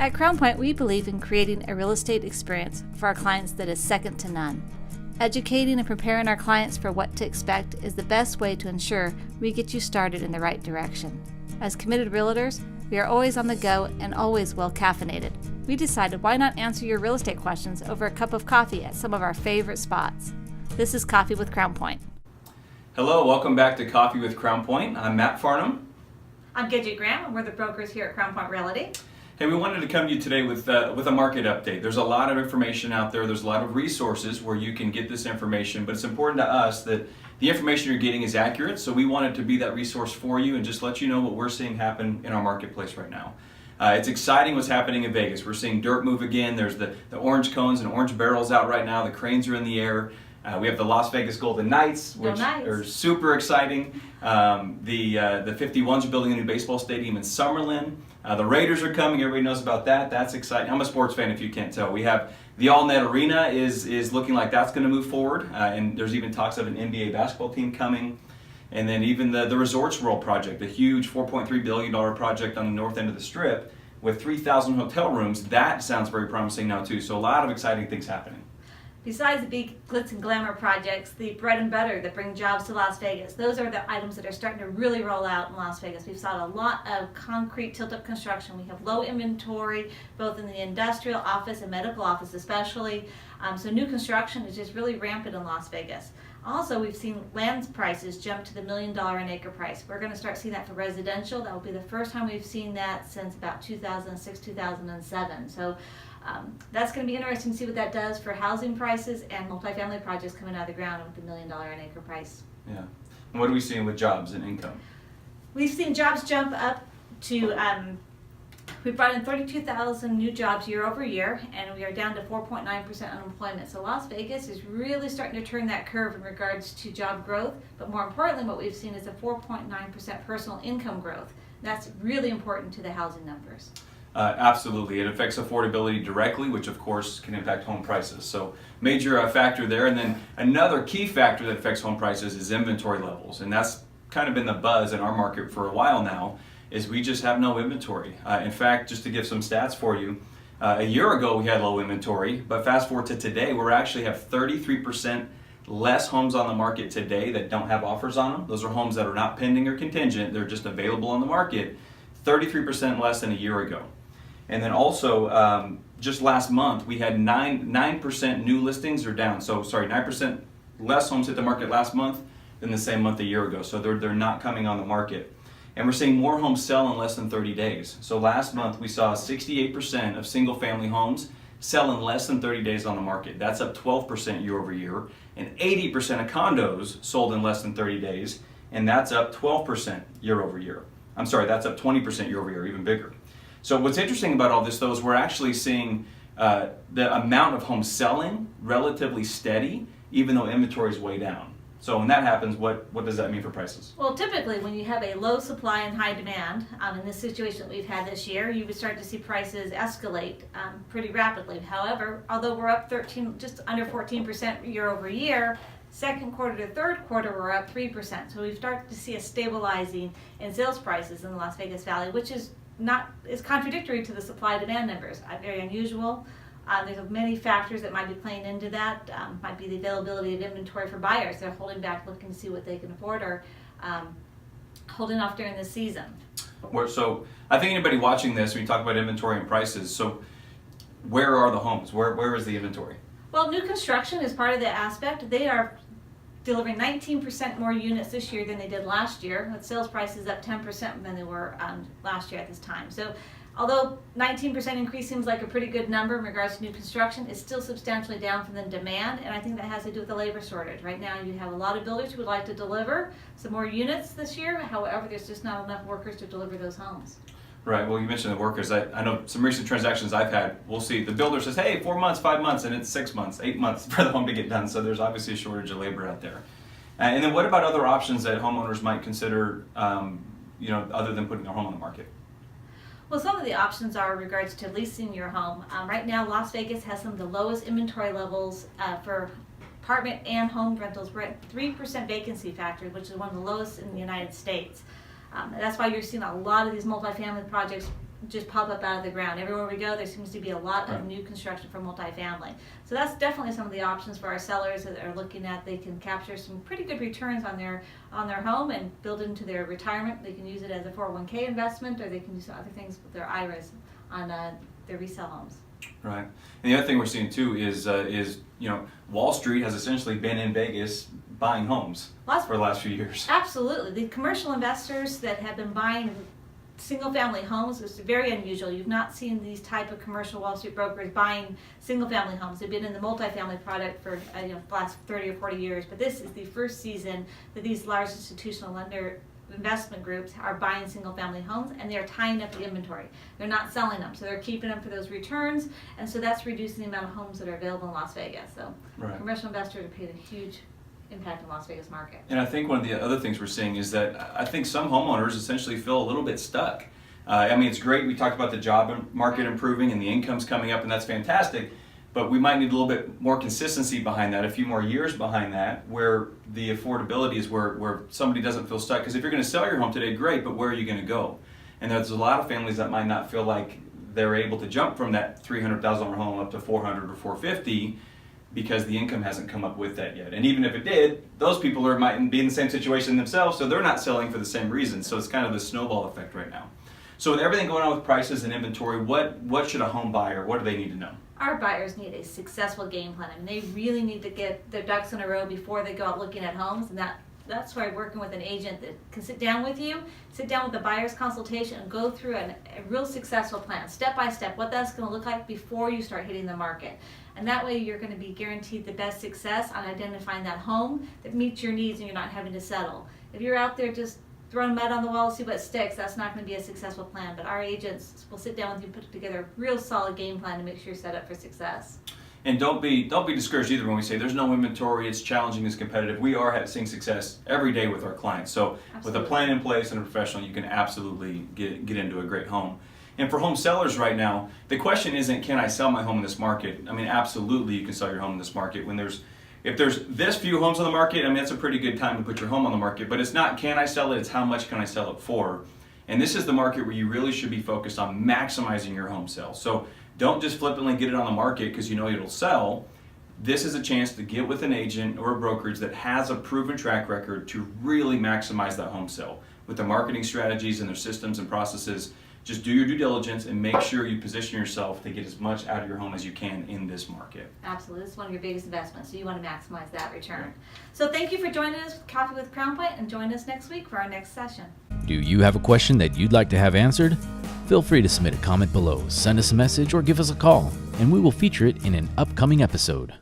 At Crown Point, we believe in creating a real estate experience for our clients that is second to none. Educating and preparing our clients for what to expect is the best way to ensure we get you started in the right direction. As committed realtors, we are always on the go and always well caffeinated. We decided why not answer your real estate questions over a cup of coffee at some of our favorite spots. This is Coffee with Crown Point. Hello, welcome back to Coffee with Crown Point. I'm Matt Farnham. I'm Gidget Graham, and we're the brokers here at Crown Point Realty. Hey, we wanted to come to you today with a market update. There's a lot of information out there. There's a lot of resources where you can get this information, but it's important to us that the information you're getting is accurate, so we wanted to be that resource for you and just let you know what we're seeing happen in our marketplace right now. It's exciting what's happening in Vegas. We're seeing dirt move again. There's the orange cones and orange barrels out right now. The cranes are in the air. We have the Las Vegas Golden Knights, which are super exciting. The 51s are building a new baseball stadium in Summerlin. The Raiders are coming. Everybody knows about that. That's exciting. I'm a sports fan, if you can't tell. We have the All-Net Arena is looking like that's going to move forward, and there's even talks of an NBA basketball team coming. And then even the Resorts World project, the huge $4.3 billion project on the north end of the Strip with 3,000 hotel rooms, that sounds very promising now too. So a lot of exciting things happening. Besides the big glitz and glamour projects, the bread and butter that bring jobs to Las Vegas, those are the items that are starting to really roll out in Las Vegas. We've saw a lot of concrete tilt-up construction. We have low inventory, both in the industrial office and medical office especially. So new construction is just really rampant in Las Vegas. Also, we've seen land prices jump to the $1 million an acre price. We're going to start seeing that for residential. That will be the first time we've seen that since about 2006, 2007. So that's going to be interesting to see what that does for housing prices and multifamily projects coming out of the ground with the $1 million an acre price. Yeah. And what are we seeing with jobs and income? We've seen jobs jump up to, we brought in 32,000 new jobs year over year, and we are down to 4.9% unemployment. So Las Vegas is really starting to turn that curve in regards to job growth, but more importantly, what we've seen is a 4.9% personal income growth. That's really important to the housing numbers. Absolutely. It affects affordability directly, which of course can impact home prices. So major factor there. And then another key factor that affects home prices is inventory levels. And that's kind of been the buzz in our market for a while now, is we just have no inventory. In fact, just to give some stats for you, a year ago we had low inventory, but fast forward to today, we actually have 33% less homes on the market today that don't have offers on them. Those are homes that are not pending or contingent. They're just available on the market. 33% less than a year ago. And then also, just last month, we had 9% new listings are down. So, 9% less homes hit the market last month than the same month a year ago. So they're not coming on the market. And we're seeing more homes sell in less than 30 days. So last month, we saw 68% of single-family homes sell in less than 30 days on the market. That's up 12% year over year. And 80% of condos sold in less than 30 days. And that's up 12% year over year. That's up 20% year over year, even bigger. So what's interesting about all this, though, is we're actually seeing the amount of homes selling relatively steady, even though inventory is way down. So when that happens, what does that mean for prices? Well, typically when you have a low supply and high demand, in this situation that we've had this year, you would start to see prices escalate pretty rapidly. However, although we're up just under 14% year over year, second quarter to third quarter, we're up 3%. So we've started to see a stabilizing in sales prices in the Las Vegas Valley, which is contradictory to the supply-demand numbers. Very unusual. There's many factors that might be playing into that. Might be the availability of inventory for buyers. They're holding back, looking to see what they can afford, or holding off during the season. So I think anybody watching this, when you talk about inventory and prices, so where are the homes? Where is the inventory? Well, new construction is part of the aspect. They are delivering 19% more units this year than they did last year, with sales prices up 10% than they were last year at this time. So although 19% increase seems like a pretty good number in regards to new construction, it's still substantially down from the demand, and I think that has to do with the labor shortage. Right now you have a lot of builders who would like to deliver some more units this year. However, there's just not enough workers to deliver those homes. Right. Well, you mentioned the workers. I know some recent transactions I've had, we'll see the builder says, hey, 4 months, 5 months, and it's 6 months, 8 months for the home to get done. So there's obviously a shortage of labor out there. And then what about other options that homeowners might consider, other than putting their home on the market? Well, some of the options are in regards to leasing your home. Right now, Las Vegas has some of the lowest inventory levels for apartment and home rentals. We're at 3% vacancy factor, which is one of the lowest in the United States. That's why you're seeing a lot of these multifamily projects just pop up out of the ground. Everywhere we go, there seems to be a lot of Right. new construction for multifamily. So that's definitely some of the options for our sellers that are looking at. They can capture some pretty good returns on their home and build it into their retirement. They can use it as a 401k investment, or they can do some other things with their IRAs on their resale homes. Right. And the other thing we're seeing too is Wall Street has essentially been in Vegas buying homes for the last few years. Absolutely. The commercial investors that have been buying single-family homes is very unusual. You've not seen these type of commercial Wall Street brokers buying single-family homes. They've been in the multifamily product for the last 30 or 40 years, but this is the first season that these large institutional lender investment groups are buying single-family homes, and they're tying up the inventory. They're not selling them, so they're keeping them for those returns, and so that's reducing the amount of homes that are available in Las Vegas. So Right. commercial investors have paid a huge impact in Las Vegas market. And I think one of the other things we're seeing is that I think some homeowners essentially feel a little bit stuck. It's great. We talked about the job market improving and the income's coming up, and that's fantastic. But we might need a little bit more consistency behind that, a few more years behind that, where the affordability is where somebody doesn't feel stuck. Because if you're going to sell your home today, great, but where are you going to go? And there's a lot of families that might not feel like they're able to jump from that $300,000 home up to $400,000 or $450,000 because the income hasn't come up with that yet. And even if it did, those people might be in the same situation themselves, so they're not selling for the same reason. So it's kind of the snowball effect right now. So with everything going on with prices and inventory, what should a home buyer, what do they need to know? Our buyers need a successful game plan, and they really need to get their ducks in a row before they go out looking at homes, and that's why working with an agent that can sit down with the buyer's consultation and go through a real successful plan, step by step, what that's going to look like before you start hitting the market. And that way you're going to be guaranteed the best success on identifying that home that meets your needs and you're not having to settle. If you're out there just throwing mud on the wall to see what sticks, that's not going to be a successful plan. But our agents will sit down with you and put together a real solid game plan to make sure you're set up for success. And don't be discouraged either when we say there's no inventory, it's challenging, it's competitive. We are seeing success every day with our clients. So Absolutely. With a plan in place and a professional, you can absolutely get into a great home. And for home sellers right now, the question isn't, can I sell my home in this market? Absolutely you can sell your home in this market. If there's this few homes on the market, that's a pretty good time to put your home on the market. But it's not, can I sell it? It's how much can I sell it for? And this is the market where you really should be focused on maximizing your home sale. So don't just flippantly get it on the market because you know it'll sell. This is a chance to get with an agent or a brokerage that has a proven track record to really maximize that home sale. With their marketing strategies and their systems and processes, just do your due diligence and make sure you position yourself to get as much out of your home as you can in this market. Absolutely. This is one of your biggest investments, so you want to maximize that return. So thank you for joining us with Coffee with Crown Point, and join us next week for our next session. Do you have a question that you'd like to have answered? Feel free to submit a comment below, send us a message, or give us a call, and we will feature it in an upcoming episode.